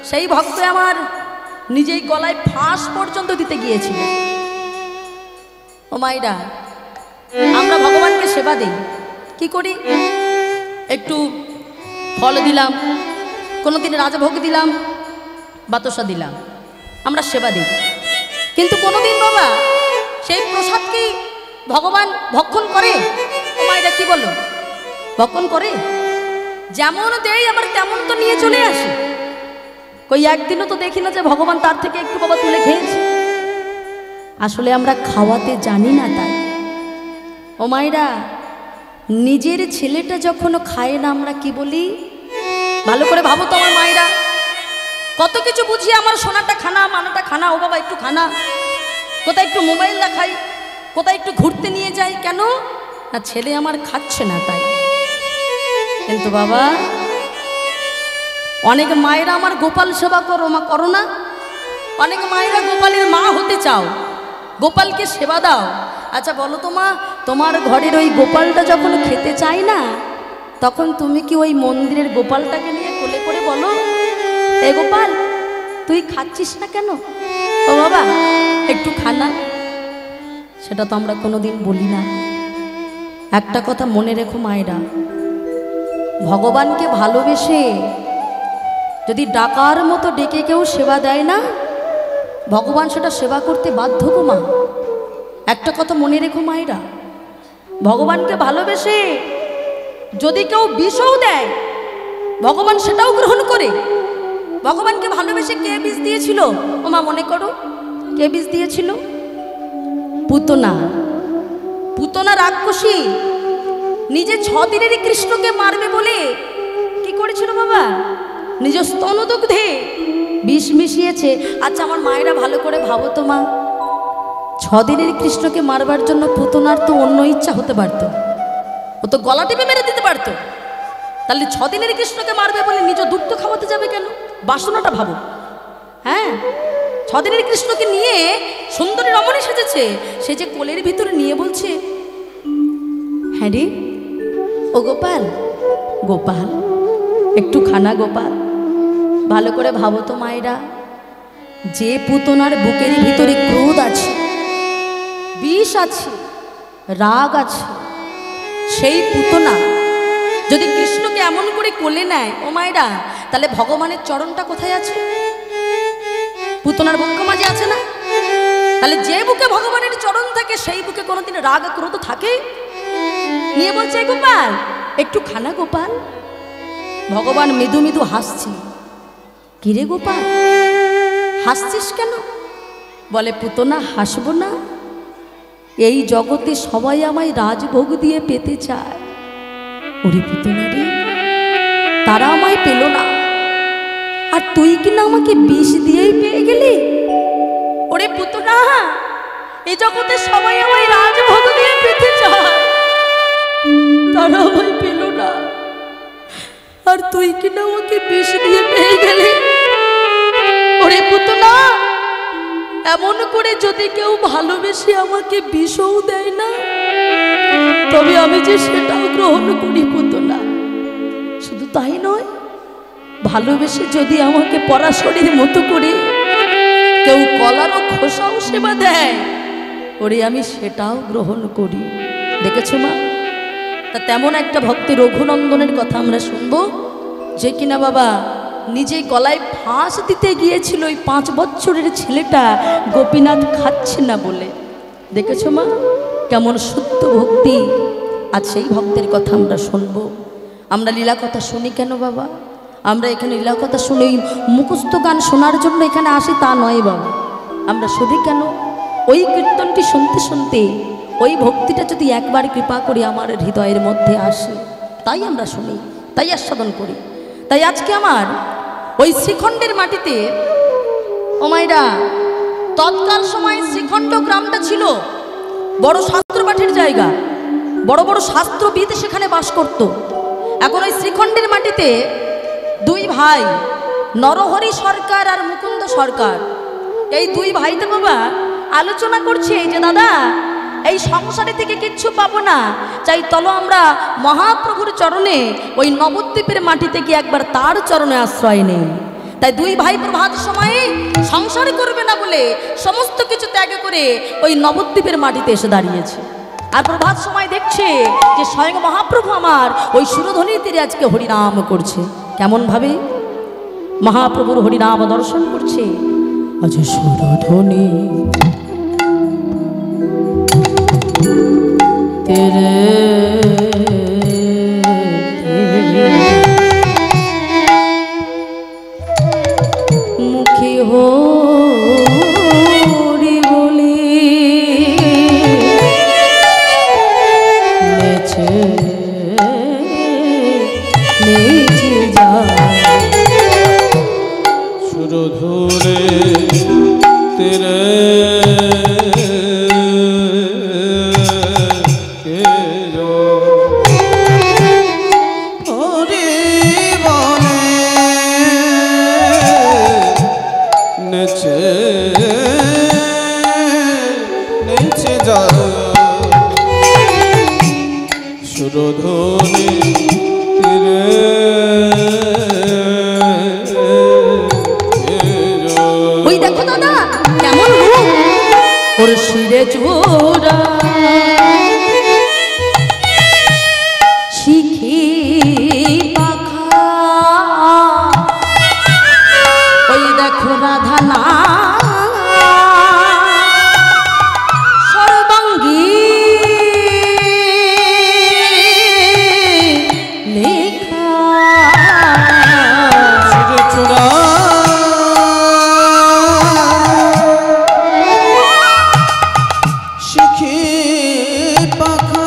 সেই ভক্ত আমার নিজেই গলায় ফাঁস পর্যন্ত দিতে গিয়েছিল। ও মাইরা, আমরা ভগবানকে সেবা দিই, কি করি? একটু ফল দিলাম, কোনোদিন রাজভোগ দিলাম, বাতাসা দিলাম, আমরা সেবা দিই। কিন্তু কোনোদিন বাবা সেই প্রসাদ কি ভগবান ভক্ষণ করে? ও মাইরা কি বলো, ভক্ষণ করে? যেমন দেই আমার তেমন তো নিয়ে চলে আসে। কই একদিনও তো দেখি না যে ভগবান তার থেকে একটু বাবা তুলে খেয়েছে। আসলে আমরা খাওয়াতে জানি না তাই। ও মাইরা, নিজের ছেলেটা যখন খায় না আমরা কি বলি? ভালো করে ভাবো তো আমার মায়েরা, কত কিছু বুঝিয়ে আমার সোনাটা খানা, মানাটা খানা, ও বাবা একটু খানা, কোথায় একটু মোবাইল দেখাই, কোথায় একটু ঘুরতে নিয়ে যাই, কেন না ছেলে আমার খাচ্ছে না তাই। কিন্তু বাবা অনেক মায়েরা আমার গোপাল সেবা করো না? অনেক মায়েরা গোপালের মা হতে চাও, গোপালকে সেবা দাও। আচ্ছা বলো তো মা, তোমার ঘরের ওই গোপালটা যখন খেতে চায় না, তখন তুমি কি ওই মন্দিরের গোপালটাকে নিয়ে কোলে করে বলো, এ গোপাল তুই খাচ্ছিস না কেন, ও বাবা একটু খানা? সেটা তো আমরা কোনোদিন বলি না। একটা কথা মনে রেখো মায়েরা, ভগবানকে ভালোবেসে যদি ডাকার মতো ডেকে কেউ সেবা দেয় না, ভগবান সেটা সেবা করতে বাধ্য গো মা। একটা কথা মনে রেখো মায়েরা, ভগবানকে ভালোবেসে যদি কেউ বিষও দেয়, ভগবান সেটাও গ্রহণ করে। ভগবানকে ভালোবেসে কে বিষ দিয়েছিল ও মা মনে করো? কে বিষ দিয়েছিল? পুতনা। পুতনা রাক্ষসী নিজে 6 দিনেরই কৃষ্ণকে মারবে বলে কি করেছিল বাবা? নিজ স্তনদুগ্ধে বিষ মিশিয়েছে। আচ্ছা আমার মায়েরা ভালো করে ভাবো তো মা, 6 দিনের কৃষ্ণকে মারবার জন্য পুতনার তো অন্য ইচ্ছা হতে পারত, ও তো গলা টিপে মেরে দিতে পারতো। তাহলে 6 দিনের কৃষ্ণকে মারবে বলে নিজ দুগ্ধ খাওয়াতে যাবে কেন? বাসনাটা ভাবো। হ্যাঁ, 6 দিনের কৃষ্ণকে নিয়ে সুন্দরী রমণী সেজেছে, সে যে কোলের ভিতরে নিয়ে বলছে, হ্যাঁ রে ও গোপাল, গোপাল একটু খানা গোপাল। ভালো করে ভাবো তো মায়েরা, যে পুতনার বুকের ভিতরে ক্রোধ আছে, বিষ আছে, রাগ আছে, সেই পুতনা যদি কৃষ্ণকে এমন করে কোলে নেয় ও মায়েরা, তাহলে ভগবানের চরণটা কোথায় আছে? পুতনার বুক মাঝে আছে না? তাহলে যে বুকে ভগবানের চরণ থাকে সেই বুকে কোনোদিন রাগ ক্রোধ থাকে? নিয়ে বলছে গোপাল একটু খানা গোপাল। ভগবান মৃদু মৃদু হাসছে। কিরে গোপাল হাসছিস কেন? বলে পুতনা হাসবো না, এই জগতে সবাই আমায় রাজভোগ দিয়ে পেতে চায়। ওরে পুতনা রে, তারা আমায় পেল না, আর তুই কিনা আমাকে বিষ দিয়েই পেয়ে গেলি। ওরে পুতনা, এই জগতে সবাই আমায় রাজভোগ দিয়ে পেতে চায়, তারা আমায় পেল না, আর তুই কিনা আমাকে বিষ দিয়ে পেয়ে গেলি। ওরে পুতনা, এমন করে যদি কেউ ভালোবেসে আমাকে বিষও দেয় না, তবে আমি যে সেটাও গ্রহণ করি পুতনা। শুধু তাই নয়, ভালোবেসে যদি আমাকে পরাশরীর মতো করে কেউ কলারও খোসাও সেবা দেয়, ওরে আমি সেটাও গ্রহণ করি। দেখেছো মা? তা তেমন একটা ভক্তি রঘুনন্দনের কথা আমরা শুনবো, যে কিনা বাবা নিজে গলায় ফাঁস দিতে গিয়েছিল ওই 5 বছরের ছেলেটা গোপীনাথ খাচ্ছে না বলে। দেখেছো মা কেমন শুদ্ধ ভক্তি? আজ সেই ভক্তের কথা আমরা শুনবো। আমরা লীলা কথা শুনি কেন বাবা? আমরা এখানে লীলা কথা শুনে ওই মুখস্থ গান শোনার জন্য এখানে আসি তা নয় বাবা। আমরা শুনি কেন? ওই কীর্তনটি শুনতে শুনতে ওই ভক্তিটা যদি একবার কৃপা করে আমার হৃদয়ের মধ্যে আসে, তাই আমরা শুনি, তাই আস্বাদন করি। তাই আজকে আমার ওই শ্রীখণ্ডের মাটিতে ও মায়েরা তৎকাল সময় শ্রীখণ্ড গ্রামটা ছিল বড় শাস্ত্রপাঠের জায়গা, বড় বড় শাস্ত্রবিদ সেখানে বাস করত। এখন ওই শ্রীখণ্ডের মাটিতে দুই ভাই, নরহরি সরকার আর মুকুন্দ সরকার, এই দুই ভাইতে বাবা আলোচনা করছে যে দাদা এই সংসারে থেকে কিচ্ছু পাবো না, চাই চলো আমরা মহাপ্রভুর চরণে ওই নবদ্বীপের মাটিতে গিয়ে একবার তার চরণে আশ্রয় নেই। তাই দুই ভাই প্রভাত সময়ে সংসার করবে না বলে সমস্ত কিছু ত্যাগ করে ওই নবদ্বীপের মাটিতে এসে দাঁড়িয়েছে। আর প্রভাত সময় দেখছে যে স্বয়ং মহাপ্রভু আমার ওই সুরধ্বনির তীরে আজকে হরিনাম করছে। কেমন ভাবে মহাপ্রভুর হরিনাম দর্শন করছে। আজ সুরধ্বনি তেরে মুখে হরি বলি নেচে নেচে যায় সুরধুরে তেরে সুরধুনি ওই দেখো দাদা কেমন রূপ, ওর শিরে চূড়া শিখি পাখা, ওই দেখো রাধা না সর্বাঙ্গী লেখা, শিরে চূড়া শিখি পাখা,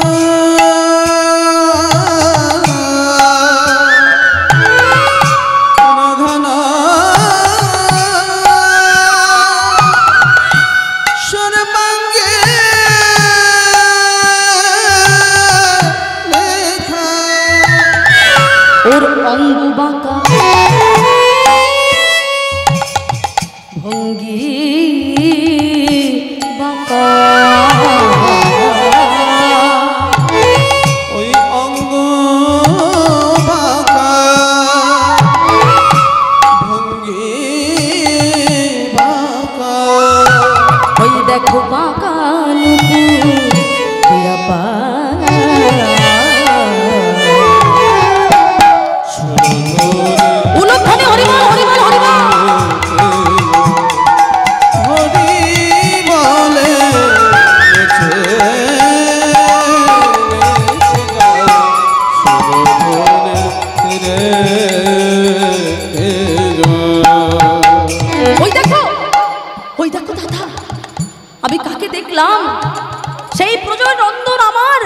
রাধানা সর্বাঙ্গে লেখা, ওর অঙ্গ বাঁকা ভঙ্গি বাঁকা, ওই অঙ্গ বাঁকা ভঙ্গি বাঁকা, ওই দেখো বাঁকা নুপুর দিয়া পা, উলুধ্বনি হরিবল হরিবল হরিবল, হরি বলে ওই দেখো দাদা আমি কাকে দেখলাম, সেই প্রজয় নন্দন আমার,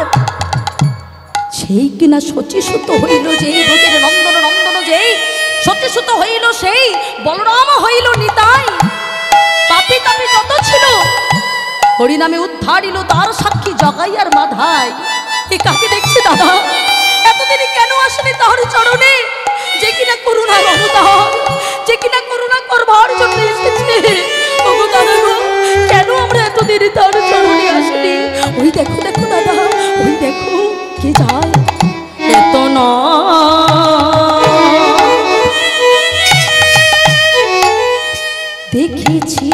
সেই কিনা শচীসুত হইল, যেই ব্রজের নন্দন নন্দন যেই শচীসুত হইল, সেই বলরাম হইল নিতাই। পাপি তাপি যত ছিল হরিনামে উদ্ধারিল, তার সাক্ষী জগাইয়ার মাধাই। এ কাকে দেখছি দাদা, এতদিনে কেন আসেনি তার চরণে, যে কিনা করুণার অবতার, যে কিনা করুণা করবার জন্য এসেছে। ওগো দাদা গো, কেন আমরা এতদিন তার চরণে আসিনি? ওই দেখো দেখো দাদা, ওই দেখো কে যায়, এত না দেখেছি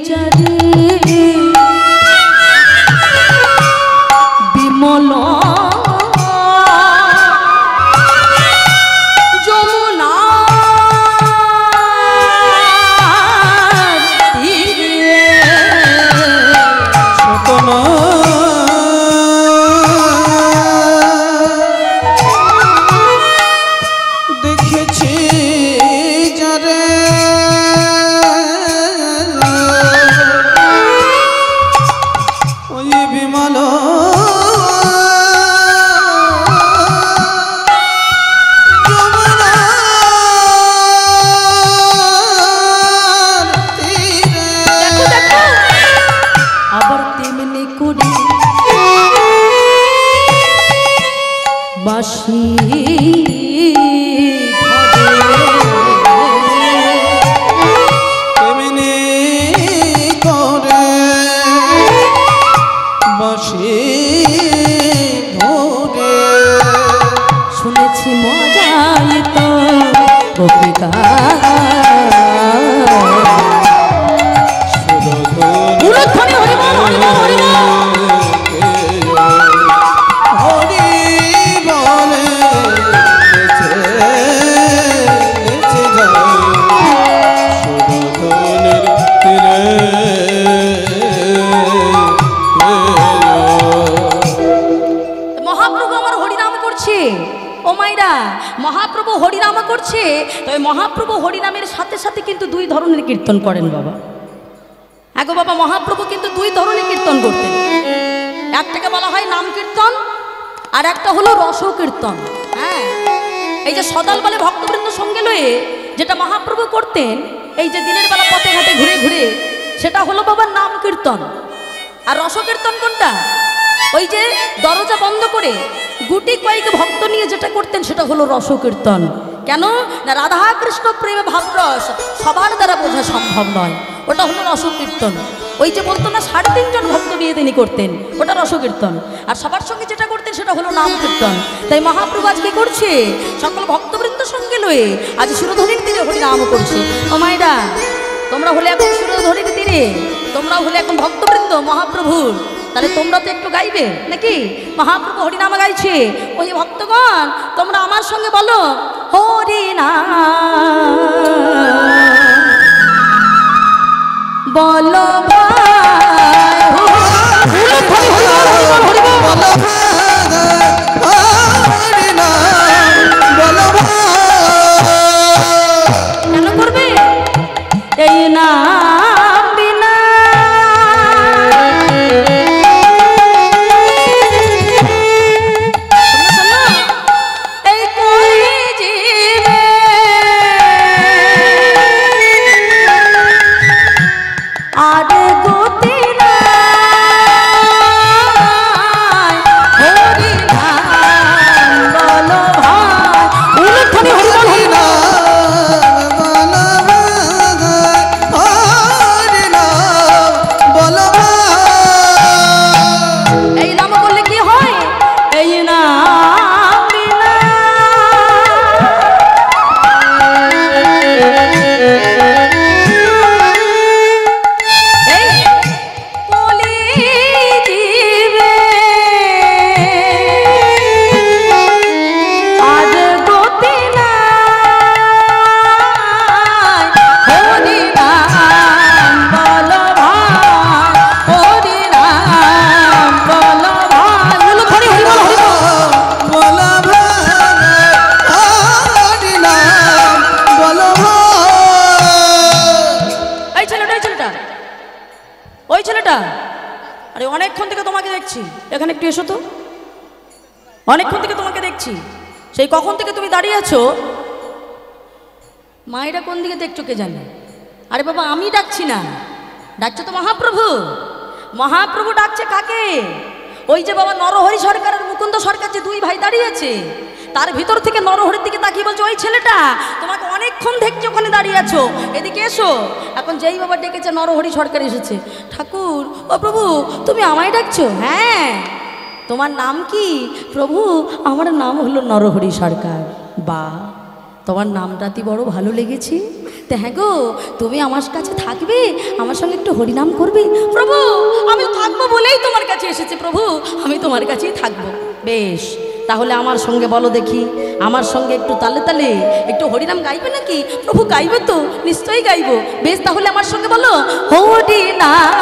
যারে বিমল যমুনা তীরে করি বাঁশি তেমনি করে বাঁশি ধরে শুনেছি মজাই তো গোপিকা উলুধ্বনি হরিবল হরিবল হরিবল মহাপ্রভু আমার হরিনাম করছে। ও মাইরা, মহাপ্রভু হরিনাম করছে, তবে মহাপ্রভু হরিনামের সাথে সাথে কিন্তু দুই ধরনের কীর্তন করেন বাবা। আগো বাবা, মহাপ্রভু কিন্তু দুই ধরনের কীর্তন করতেন। একটাকে বলা হয় নাম কীর্তন, আর একটা হলো রস কীর্তন। হ্যাঁ, এই যে সদাল বলে ভক্তবৃন্দ সঙ্গে লয়ে যেটা মহাপ্রভু করতেন, এই যে দিনের বেলা পথে ঘাটে ঘুরে ঘুরে, সেটা হলো বাবা নাম কীর্তন। আর রস কীর্তন কোনটা? ওই যে দরজা বন্ধ করে গুটি কয়েক ভক্ত নিয়ে যেটা করতেন সেটা হলো রস কীর্তন। কেন না, রাধা কৃষ্ণ প্রেমে ভাবরস সবার দ্বারা বোঝা সম্ভব নয়, ওটা হলো রস কীর্তন। ওই যে বলতো না 3.5 জন ভক্ত নিয়ে তিনি করতেন, ওটা রস কীর্তন। আর সবার সঙ্গে যেটা করতেন সেটা হলো নাম কীর্তন। তাই মহাপ্রভু আজকে করছে সকল ভক্তবৃন্দ সঙ্গে লয়ে আজ সুরধনির তীরে হরিনাম করছে। ও মায়েরা, তোমরা হলে এখন সুরধনির তীরে, তোমরাও হলে এখন ভক্তবৃন্দ মহাপ্রভুর, তাহলে তোমরা তো একটু গাইবে নাকি? মহাপ্রভু হরিনাম গাইছে, ওই ভক্তগণ তোমরা আমার সঙ্গে বলো হরিনাম বলো কেন করবে এই না এখানে একটু এসো তো, অনেকক্ষণ থেকে তোমাকে দেখছি, সেই কখন থেকে তুমি দাঁড়িয়ে আছো। মায়েরা কোন দিকে দেখছো কে জানে? আরে বাবা, আমি ডাকছি না, ডাকছো তো মহাপ্রভু। মহাপ্রভু ডাকছে কাকে? ওই যে বাবা নরহরি সরকার আর মুকুন্দ সরকার, যে দুই ভাই দাঁড়িয়েছে, তার ভিতর থেকে নরহরির দিকে তাকিয়ে বলছে, ওই ছেলেটা তোমাকে অনেকক্ষণ দেখছি ওখানে দাঁড়িয়ে আছো, এদিকে এসো। এখন যেই বাবা ডেকেছে নরহরি সরকার এসেছে। ঠাকুর, ও প্রভু, তুমি আমায় ডাকছো? হ্যাঁ। তোমার নাম কি? প্রভু, আমার নাম হলো নরহরি সরকার। বা, তোমার নামটাতি বড় ভালো লেগেছে। তো হ্যাঁ গো, তুমি আমার কাছে থাকবে, আমার সঙ্গে একটু হরিনাম করবে? প্রভু, আমি থাকবো বলেই তোমার কাছে এসেছি প্রভু, আমি তোমার কাছেই থাকবো। বেশ, তাহলে আমার সঙ্গে বলো দেখি, আমার সঙ্গে একটু তালে তালে একটু হরিনাম গাইবে নাকি? প্রভু গাইবে তো, নিশ্চয়ই গাইবো। বেশ, তাহলে আমার সঙ্গে বলো হরিনাম